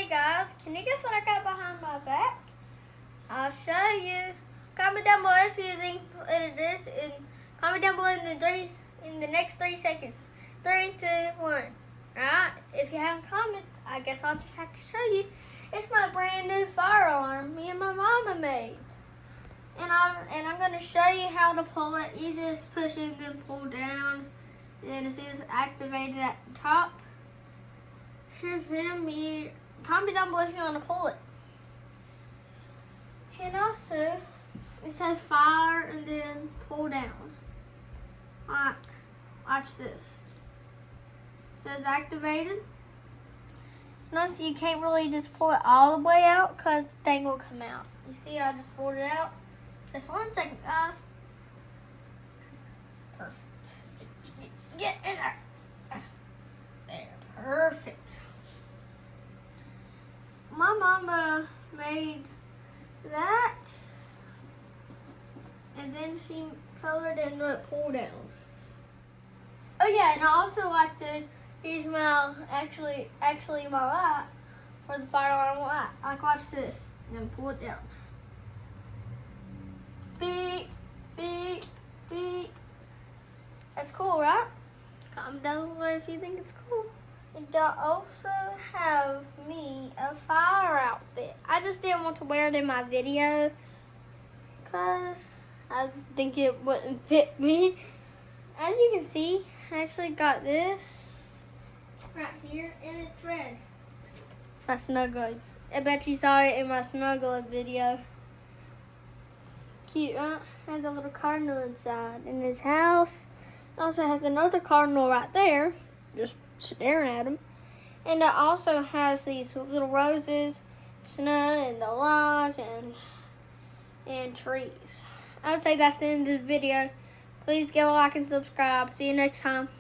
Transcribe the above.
Hey guys, can you guess what I got behind my back? I'll show you. Comment down below if you think what it is, and comment down below in the next 3 seconds. 3, 2, 1. Alright, if you haven't commented, I guess I'll just have to show you. It's my brand new fire alarm me and my mama made. And I'm gonna show you how to pull it. You just push it and pull down. Then as soon as it's activated at the top, and then you comment down below if you want to pull it. And also, it says fire and then pull down. Like, watch this. It says activated. Notice you can't really just pull it all the way out because the thing will come out. You see, I just pulled it out. Just 1 second, guys. Perfect. Get in there. There, perfect. My mama made that, and then she colored in the pull down. Oh yeah, and I also like to use my actually my light for the fire alarm light. Like, watch this, and then pull it down. Beep, beep, beep. That's cool, right? Comment down below if you think it's cool. And I also have me a fire outfit. I just didn't want to wear it in my video because I think it wouldn't fit me. As you can see, I actually got this right here, and it's red. My snuggle. I bet you saw it in my snuggle video. Cute, right? Has a little cardinal inside in his house. It also has another cardinal right there, just staring at him. And it also has these little roses, snow, and the log, and trees. I would say that's the end of the video. Please give a like and subscribe. See you next time.